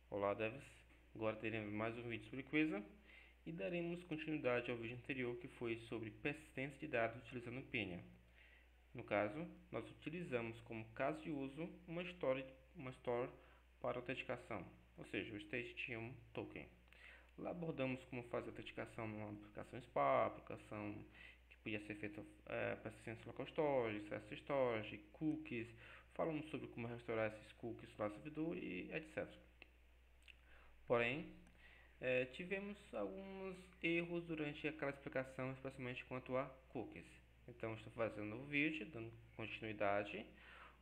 Olá, devs! Agora teremos mais um vídeo sobre Quasar e daremos continuidade ao vídeo anterior que foi sobre persistência de dados utilizando Pinion. No caso, nós utilizamos como caso de uso uma store para autenticação, ou seja, o state1 token. Lá abordamos como fazer autenticação numa aplicação SPA, aplicação que podia ser feita persistência local storage, access storage, cookies. Falamos sobre como restaurar esses cookies lá no servidor e etc. Porém, tivemos alguns erros durante aquela explicação, especialmente quanto a cookies. Então, estou fazendo um novo vídeo, dando continuidade,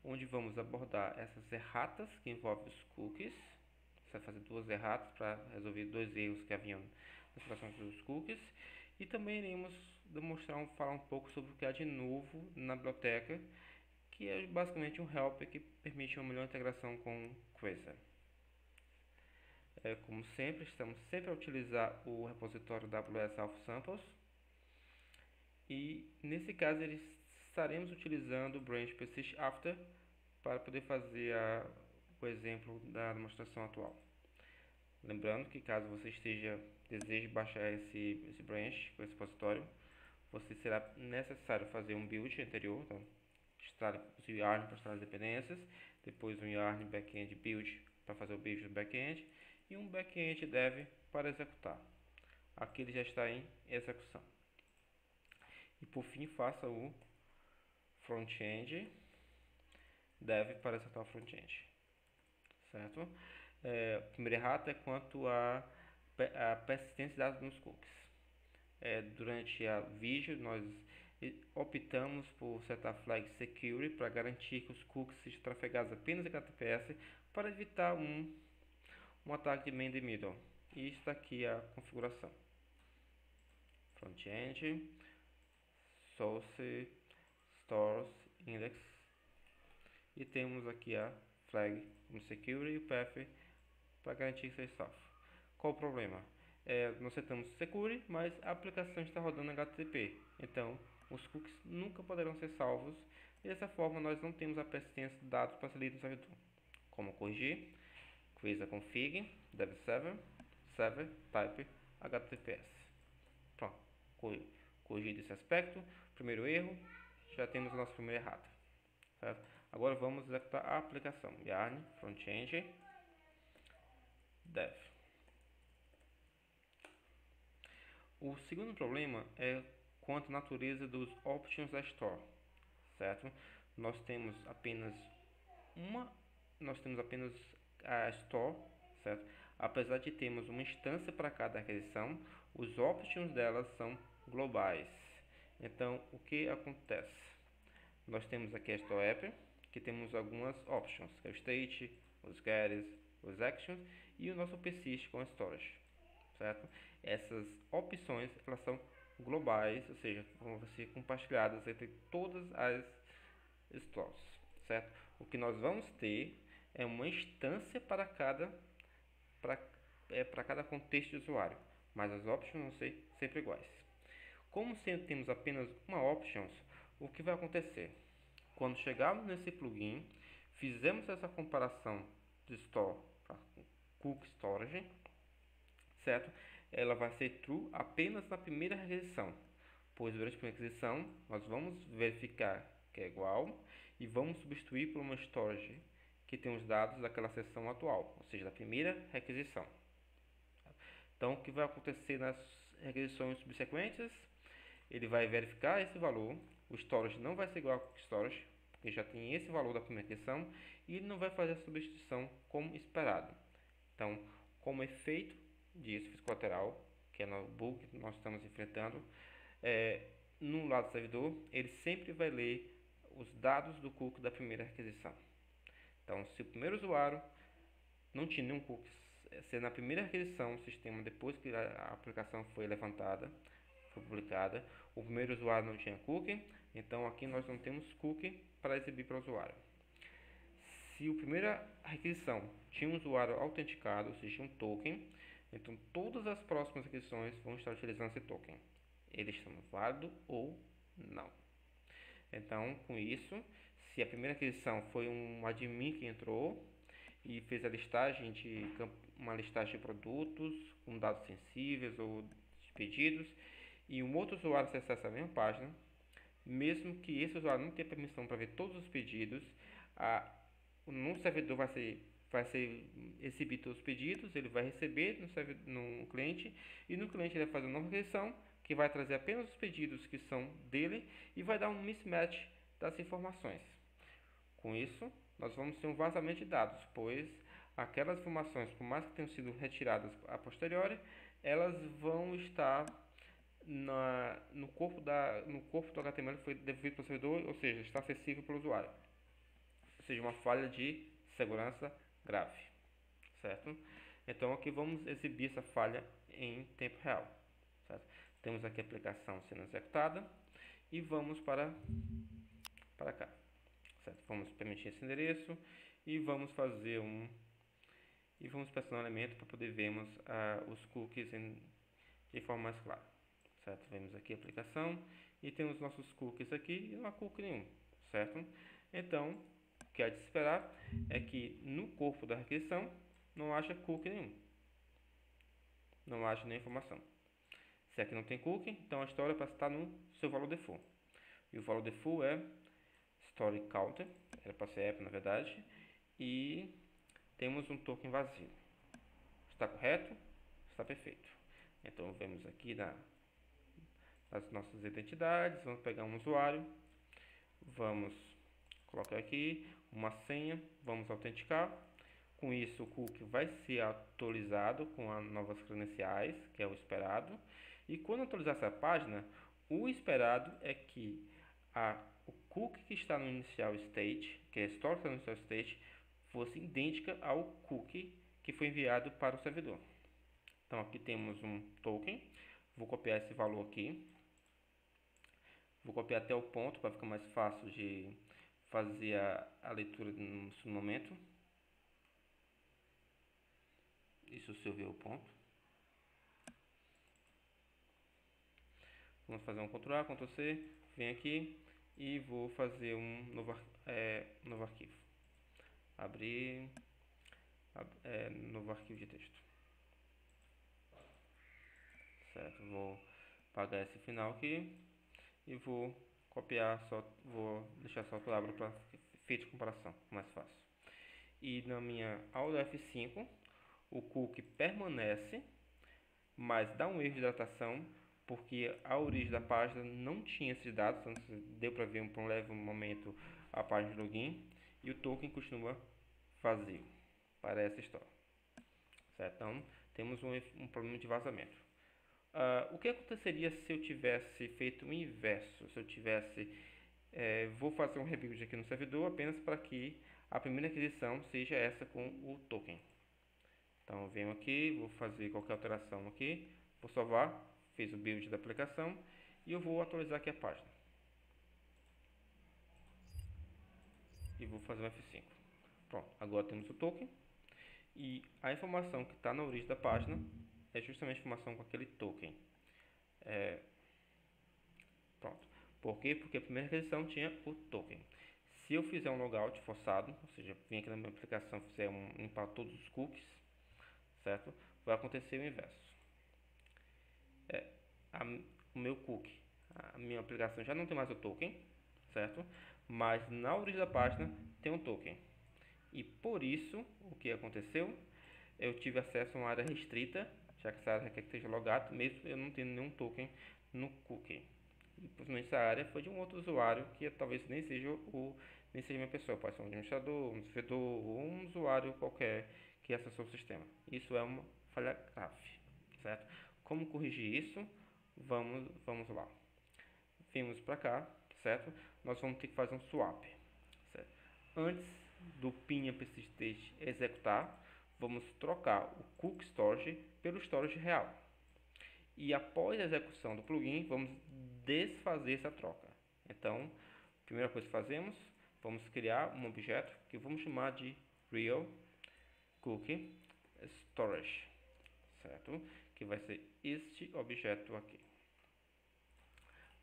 onde vamos abordar essas erratas que envolvem os cookies. Você vai fazer duas erratas para resolver dois erros que haviam na explicação dos cookies. E também iremos falar um pouco sobre o que há de novo na biblioteca, que é basicamente um helper que permite uma melhor integração com Quasar. Como sempre, estamos sempre a utilizar o repositório AWS Alpha Samples e nesse caso estaremos utilizando o branch persist after para poder fazer o exemplo da demonstração atual. Lembrando que caso você deseje baixar esse branch, esse repositório, você será necessário fazer um build anterior, então, instalar o yarn para instalar as dependências, depois um yarn backend build para fazer o build do backend e um backend dev para executar. Aqui ele já está em execução. E por fim, faça o front-end dev para executar o front-end. Certo? A primeira errata é quanto a persistência de dados nos cookies. Durante a vídeo, nós optamos por setar flag security para garantir que os cookies sejam trafegados apenas em HTTPS para evitar um ataque de man in the middle. E está aqui a configuração. Front-end, source, stores, index. E temos aqui a flag como security e o path para garantir que seja salvo. Qual o problema? Nós setamos security, mas a aplicação está rodando em HTTP. Então, os cookies nunca poderão ser salvos. E dessa forma, nós não temos a persistência de dados para ser lido no servidor. Como corrigir? Quasar config, dev7, server, type, HTTPS. Pronto, corrigido esse aspecto. Primeiro erro, já temos a nossa primeira errata. Certo? Agora vamos executar a aplicação. Yarn, front-end, dev. O segundo problema é quanto à natureza dos options da store. Certo? Nós temos apenas a store, certo? Apesar de termos uma instância para cada aquisição, os options delas são globais. Então, o que acontece? Nós temos aqui a store app, que temos algumas options, que é o state, os get's, os actions e o nosso persist com storage, certo? Essas opções elas são globais, ou seja, vão ser compartilhadas entre todas as stores, certo? O que nós vamos ter é uma instância para cada contexto de usuário, mas as options vão ser sempre iguais. Como sempre temos apenas uma options, o que vai acontecer? Quando chegarmos nesse plugin, fizemos essa comparação de store para cook storage, certo? Ela vai ser true apenas na primeira requisição, pois durante a primeira requisição nós vamos verificar que é igual e vamos substituir por uma storage que tem os dados daquela seção atual, ou seja, da primeira requisição. Então, o que vai acontecer nas requisições subsequentes? Ele vai verificar esse valor, o storage não vai ser igual ao storage, porque já tem esse valor da primeira requisição, e ele não vai fazer a substituição como esperado. Então, como efeito disso, efeito colateral, que é no bug que nós estamos enfrentando, no lado do servidor, ele sempre vai ler os dados do cookie da primeira requisição. Então, se o primeiro usuário não tinha nenhum cookie, se na primeira requisição do sistema, depois que a aplicação foi levantada, foi publicada, o primeiro usuário não tinha cookie, então aqui nós não temos cookie para exibir para o usuário. Se a primeira requisição tinha um usuário autenticado, ou seja, um token, então todas as próximas requisições vão estar utilizando esse token. Eles são válidos ou não. Então, com isso, se a primeira requisição foi um admin que entrou e fez a listagem uma listagem de produtos com dados sensíveis ou de pedidos, e um outro usuário acessa a mesma página, mesmo que esse usuário não tenha permissão para ver todos os pedidos, no servidor vai ser exibir todos os pedidos, ele vai receber no cliente, e no cliente ele vai fazer uma nova requisição que vai trazer apenas os pedidos que são dele e vai dar um mismatch das informações. Com isso, nós vamos ter um vazamento de dados, pois aquelas informações, por mais que tenham sido retiradas a posteriori, elas vão estar no corpo do HTML que foi devolvido para o servidor, ou seja, está acessível pelo usuário. Ou seja, uma falha de segurança grave, certo? Então aqui vamos exibir essa falha em tempo real, certo? Temos aqui a aplicação sendo executada e vamos para cá, certo? Vamos permitir esse endereço e vamos fazer e vamos pressionar um elemento para poder vermos os cookies de forma mais clara, certo? Vemos aqui a aplicação e temos nossos cookies aqui e não há cookie nenhum, certo? Então, o que há de se esperar é que no corpo da requisição não haja cookie nenhum, não haja nenhuma informação. Se aqui não tem cookie, então a história para estar no seu valor default. E o valor default é story counter, era para ser app na verdade, e temos um token vazio. Está correto? Está perfeito. Então vemos aqui nas nossas identidades, vamos pegar um usuário, vamos colocar aqui uma senha, vamos autenticar. Com isso o cookie vai ser atualizado com as novas credenciais, que é o esperado. E quando atualizar essa página, o esperado é que o cookie que está no initial state, que é a história que está no initial state, fosse idêntica ao cookie que foi enviado para o servidor. Então aqui temos um token, vou copiar esse valor aqui, vou copiar até o ponto para ficar mais fácil de fazer a leitura no momento. Isso se eu ver o ponto. Vamos fazer um Ctrl A, Ctrl C, vem aqui e vou fazer um novo arquivo. Abrir novo arquivo de texto. Certo, vou apagar esse final aqui e vou copiar, vou deixar só a palavra para efeito de comparação, mais fácil. E na minha aula F5, o cookie permanece, mas dá um erro de datação, porque a origem da página não tinha esses dados, então deu para ver por um leve momento a página de login, e o token continua vazio para essa história. Certo? Então, temos um problema de vazamento. O que aconteceria se eu tivesse feito o inverso? Se eu tivesse... vou fazer um rebuild aqui no servidor apenas para que a primeira aquisição seja essa com o token. Então, eu venho aqui, vou fazer qualquer alteração aqui, vou salvar, fiz o build da aplicação e eu vou atualizar aqui a página. E vou fazer um F5. Pronto, agora temos o token e a informação que está na origem da página é justamente a informação com aquele token. Pronto. Por quê? Porque a primeira requisição tinha o token. Se eu fizer um logout forçado, ou seja, vim aqui na minha aplicação e fizer limpar todos os cookies, certo? Vai acontecer o inverso. O meu cookie, a minha aplicação já não tem mais o token, certo? Mas na origem da página tem um token. E por isso, o que aconteceu? Eu tive acesso a uma área restrita, já que essa área requer que esteja logado, mesmo eu não tendo nenhum token no cookie. E possivelmente essa área foi de um outro usuário que talvez nem seja minha pessoa, pode ser um administrador, um desenvolvedor ou um usuário qualquer que acessou o sistema. Isso é uma falha grave, certo? Como corrigir isso? Vamos lá. Vimos para cá, certo? Nós vamos ter que fazer um swap, certo? Antes do pin persist state executar, vamos trocar o cookie storage pelo storage real. E após a execução do plugin, vamos desfazer essa troca. Então, a primeira coisa que fazemos, vamos criar um objeto que vamos chamar de real cookie storage, certo? Que vai ser este objeto aqui.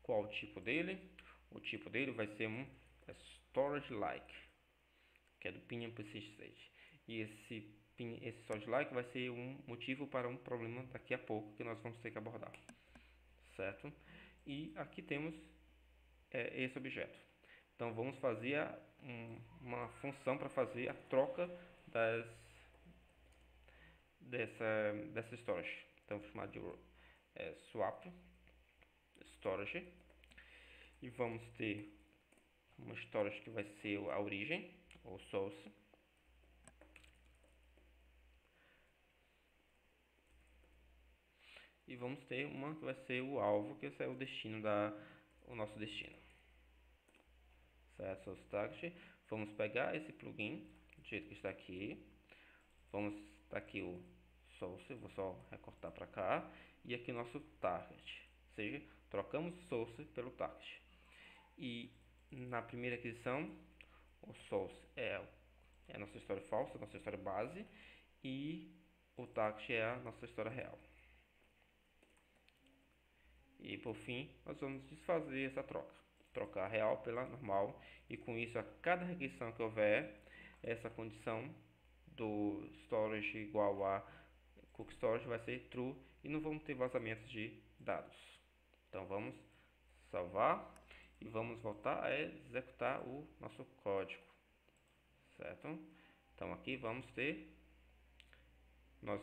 Qual o tipo dele? O tipo dele vai ser um storage like, que é do pin persist state. E esse storage like vai ser um motivo para um problema daqui a pouco que nós vamos ter que abordar, certo? E aqui temos esse objeto. Então vamos fazer uma função para fazer a troca dessa storage. Então vou chamar de swap storage e vamos ter uma storage que vai ser a origem ou source, e vamos ter uma que vai ser o alvo, que é o destino o nosso destino, certo? Source target. Vamos pegar esse plugin do jeito que está aqui, vamos tá aqui o source, vou só recortar para cá, e aqui nosso target, ou seja, trocamos o source pelo target. E na primeira aquisição, o source é a nossa história falsa, a nossa história base, e o target é a nossa história real. E por fim, nós vamos desfazer essa troca, trocar a real pela normal, e com isso, a cada requisição que houver, essa condição do storage igual a cook storage vai ser true e não vamos ter vazamentos de dados. Então vamos salvar e vamos voltar a executar o nosso código, certo? Então aqui vamos ter, nós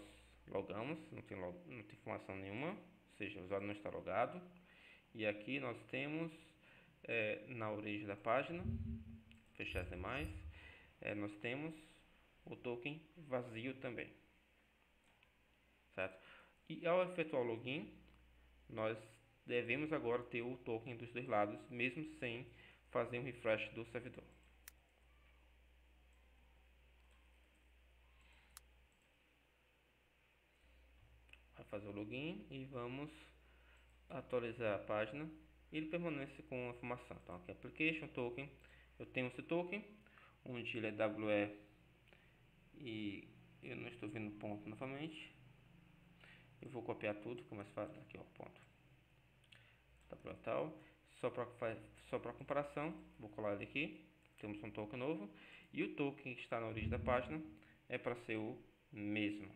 logamos, não tem informação nenhuma, ou seja, o usuário não está logado. E aqui nós temos na origem da página, fechar as demais, nós temos o token vazio também, certo? E ao efetuar o login, nós devemos agora ter o token dos dois lados, mesmo sem fazer um refresh do servidor. Vai fazer o login e vamos atualizar a página. E ele permanece com a informação. Então aqui application token, eu tenho esse token, onde ele é WE e eu não estou vendo ponto novamente. Eu vou copiar tudo, que é mais fácil. Aqui ó, ponto. Tá tal. Só para comparação, vou colar ele aqui. Temos um token novo e o token que está na origem da página é para ser o mesmo.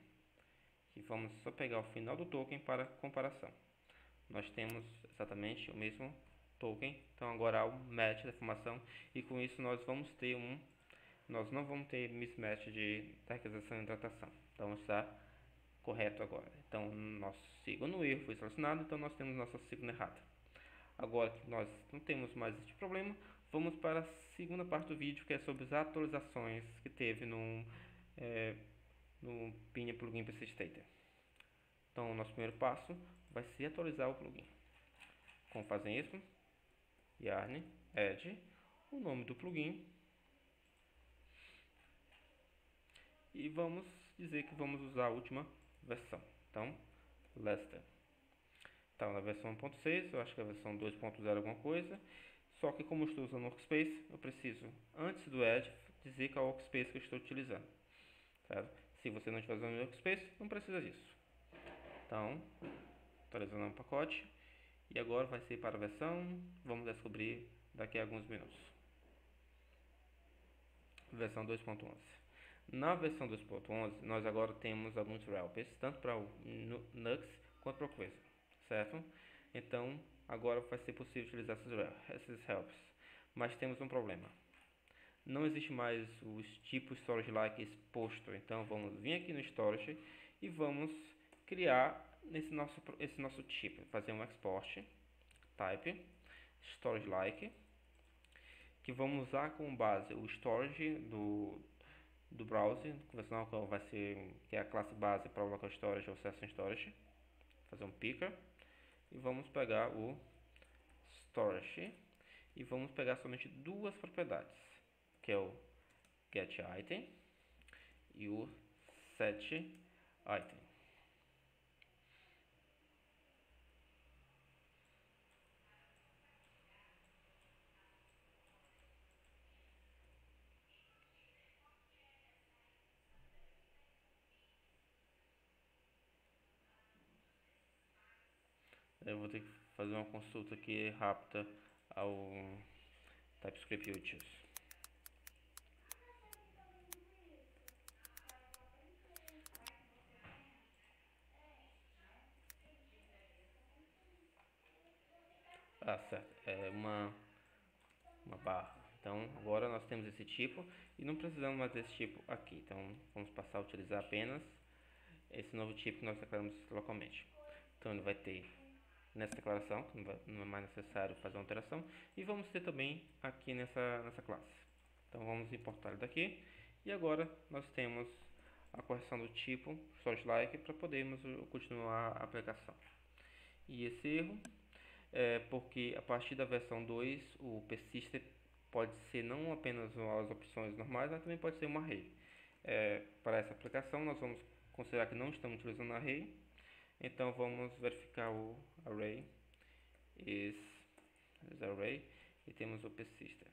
E vamos só pegar o final do token para comparação. Nós temos exatamente o mesmo token, então agora há um match da informação e com isso nós não vamos ter mismatch da requisição e tratação. Então está correto agora. Então nosso segundo erro foi selecionado, então nós temos nossa segunda errada. Agora que nós não temos mais este problema, vamos para a segunda parte do vídeo, que é sobre as atualizações que teve no Pinia Plugin Persistenter. Então o nosso primeiro passo vai ser atualizar o plugin. Como fazem isso? Yarn add o nome do plugin e vamos dizer que vamos usar a última versão. Então, Lester. Então, na versão 1.6, eu acho que é a versão 2.0 alguma coisa. Só que como eu estou usando o Workspace, eu preciso, antes do add, dizer qual é o Workspace que eu estou utilizando. Certo? Se você não estiver usando o Workspace, não precisa disso. Então, atualizando o pacote. E agora vai ser para a versão, vamos descobrir daqui a alguns minutos. Versão 2.11. Na versão 2.11, nós agora temos alguns helpers, tanto para o Nux quanto para o Quasar, certo? Então, agora vai ser possível utilizar esses helpers. Mas temos um problema. Não existe mais os tipos storage like exposto. Então, vamos vir aqui no storage e vamos criar esse nosso tipo, fazer um export type storage like, que vamos usar como base o storage do browser convencional, que é a classe base para o local storage ou session storage. Fazer um picker e vamos pegar o storage e vamos pegar somente duas propriedades, que é o get item e o set item. Eu vou ter que fazer uma consulta aqui rápida ao TypeScript Utils. certo, é uma barra. Então agora nós temos esse tipo e não precisamos mais desse tipo aqui. Então vamos passar a utilizar apenas esse novo tipo que nós declaramos localmente. Então ele vai ter nessa declaração, que não é mais necessário fazer uma alteração, e vamos ter também aqui nessa classe. Então vamos importar ele daqui e agora nós temos a correção do tipo storage-like para podermos continuar a aplicação. E esse erro é porque a partir da versão 2 o persistent pode ser não apenas as opções normais, mas também pode ser um array. Para essa aplicação nós vamos considerar que não estamos utilizando array, então vamos verificar o array is array e temos o persistent.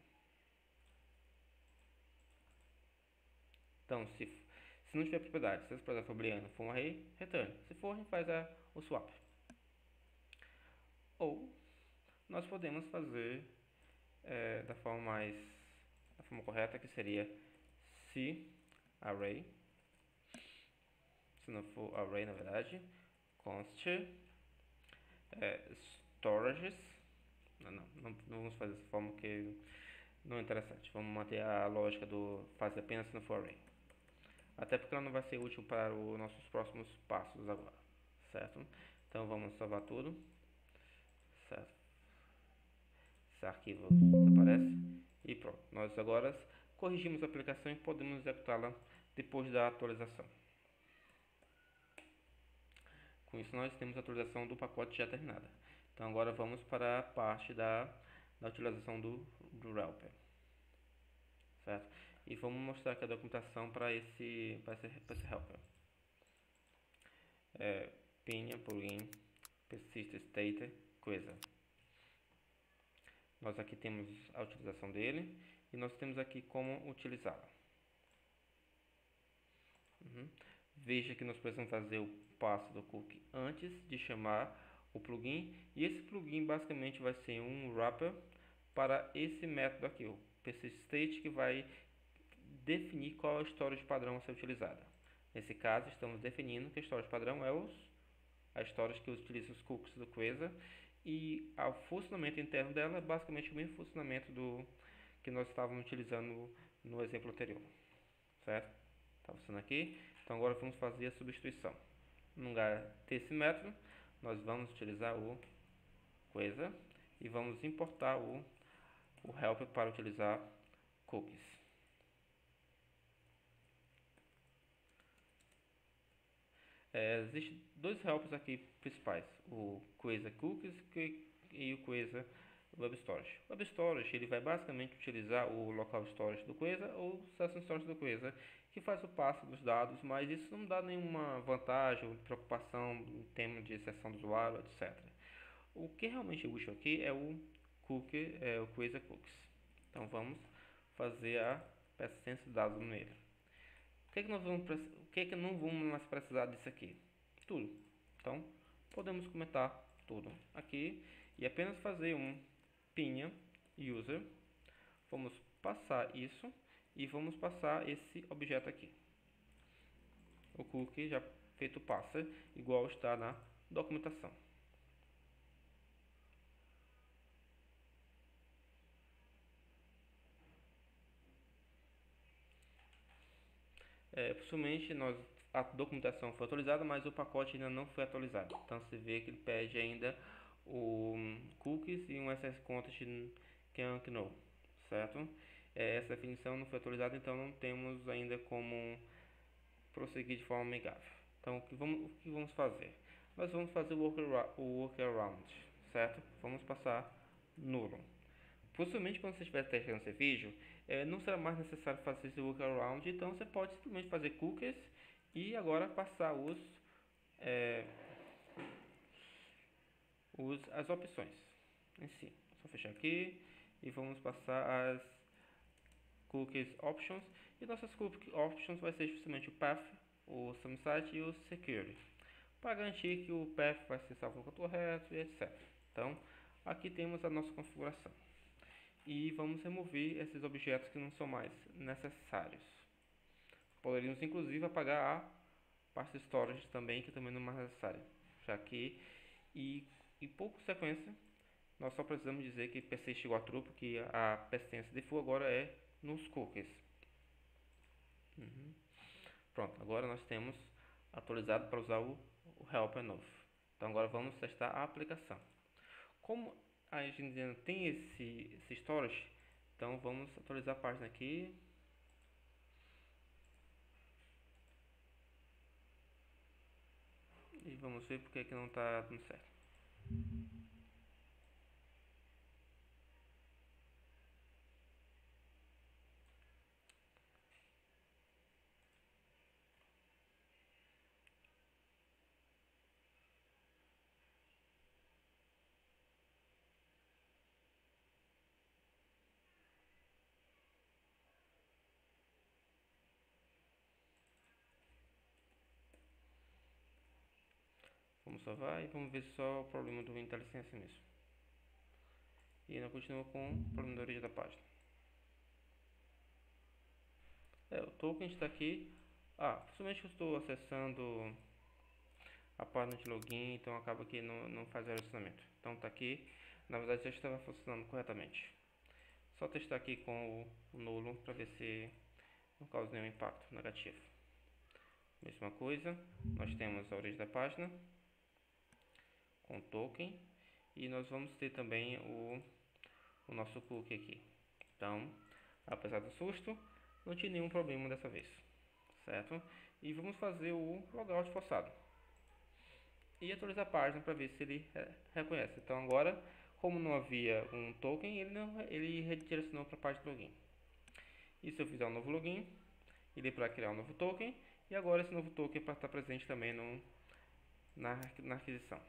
Então se não tiver propriedade, se essa propriedade for booleana for um array, return. Se for, a gente faz o swap. Ou nós podemos fazer da forma correta, que seria se array, se não for array na verdade, const storages, não vamos fazer dessa forma que não é interessante, vamos manter a lógica do faz apenas se não for array, até porque ela não vai ser útil para os nossos próximos passos agora, certo? Então vamos salvar tudo, certo? Esse arquivo desaparece e pronto. Nós agora corrigimos a aplicação e podemos executá-la depois da atualização. Com isso nós temos a atualização do pacote já terminada. Então agora vamos para a parte da utilização do helper, certo? E vamos mostrar aqui a documentação para esse helper. Pinha, plugin, persist state, coisa. Nós aqui temos a utilização dele e nós temos aqui como utilizá-la. Veja que nós precisamos fazer o passo do cookie antes de chamar o plugin, e esse plugin basicamente vai ser um wrapper para esse método aqui, o persistState, que vai definir qual é a storage padrão a ser utilizada. Nesse caso, estamos definindo que a storage padrão é a storage que utiliza os cookies do Quasar, e o funcionamento interno dela é basicamente o mesmo funcionamento do que nós estávamos utilizando no exemplo anterior, certo? Está funcionando aqui. Então agora vamos fazer a substituição. No lugar desse método, nós vamos utilizar o Quasar e vamos importar o helper para utilizar cookies. Existem dois helpers aqui principais, o Quasar Cookies e o Quasar Web Storage. O Web Storage ele vai basicamente utilizar o local storage do Quasar ou o session storage do Quasar, que faz o passe dos dados, mas isso não dá nenhuma vantagem ou preocupação em termos de sessão do usuário, etc. O que realmente é útil aqui é o Quasar Cookies. Então vamos fazer a persistência de dados nele. O que não vamos mais precisar disso aqui? Tudo. Então podemos comentar tudo aqui e apenas fazer um pinha user. Vamos passar isso e vamos passar esse objeto aqui. O cookie já feito passa, igual está na documentação. Possivelmente a documentação foi atualizada, mas o pacote ainda não foi atualizado. Então você vê que ele pede ainda o cookies e um SS content can know, certo? Essa definição não foi atualizada, então não temos ainda como prosseguir de forma amigável. Então o que vamos fazer? Nós vamos fazer o workaround, certo? Vamos passar nulo. Possivelmente quando você estiver testando esse vídeo, não será mais necessário fazer esse workaround, então você pode simplesmente fazer cookies e agora passar as opções em si. Só fechar aqui e vamos passar as cookies options, e nossas cookies options vai ser justamente o path, o SomeSite e o security, para garantir que o path vai ser salvo no correto e etc. Então aqui temos a nossa configuração. E vamos remover esses objetos que não são mais necessários. Poderíamos inclusive apagar a parte de storage também, que também não é mais necessária. Já que, e por consequência, nós só precisamos dizer que persist igual a true, porque a persistência default agora é nos cookies. Pronto, agora nós temos atualizado para usar o helper novo. Então agora vamos testar a aplicação. Como a gente ainda tem esse storage, então vamos atualizar a página aqui. E vamos ver porque que não está dando certo. Vamos salvar e vamos ver só o problema do IntelliSense mesmo. E ainda continua com o problema da origem da página. O token está aqui. Possivelmente eu estou acessando a página de login, então acaba que não faz o relacionamento. Então está aqui, na verdade já estava funcionando corretamente. Só testar aqui com o nulo para ver se não causa nenhum impacto negativo. Mesma coisa, nós temos a origem da página com o token e nós vamos ter também o nosso cookie aqui. Então, apesar do susto, não tinha nenhum problema dessa vez, certo? E vamos fazer o logout forçado e atualizar a página para ver se ele reconhece. Então agora, como não havia um token, ele redirecionou para a página de login. E se eu fizer um novo login, ele para criar um novo token, e agora esse novo token para estar presente também na aquisição,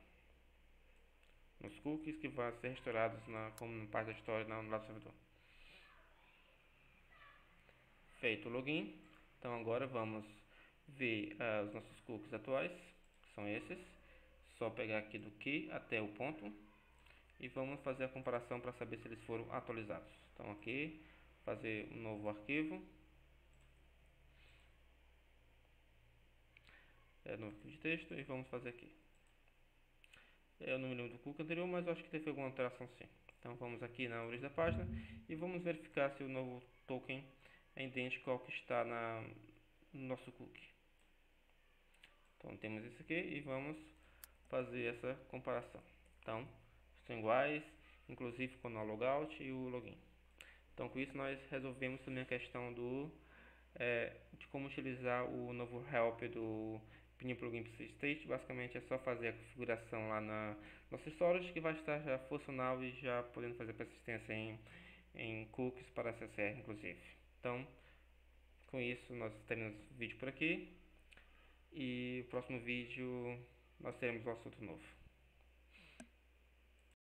nos cookies que vão ser restaurados como na parte da história no lado do servidor. Feito o login, então agora vamos ver os nossos cookies atuais, que são esses. Só pegar aqui do key até o ponto e vamos fazer a comparação para saber se eles foram atualizados. Então aqui, fazer um novo arquivo, novo arquivo de texto, e vamos fazer aqui. Eu não me lembro do cookie anterior, mas eu acho que teve alguma alteração sim. Então vamos aqui na origem da página e vamos verificar se o novo token é idêntico ao que está no nosso cookie. Então temos isso aqui e vamos fazer essa comparação. Então, estão iguais, inclusive com o logout e o login. Então com isso nós resolvemos também a questão de como utilizar o novo help do Pinion Plugin Persist State. Basicamente é só fazer a configuração lá na nossa storage, que vai estar já funcional e já podendo fazer persistência em cookies para CSR inclusive. Então com isso nós terminamos o vídeo por aqui e no próximo vídeo nós teremos um assunto novo.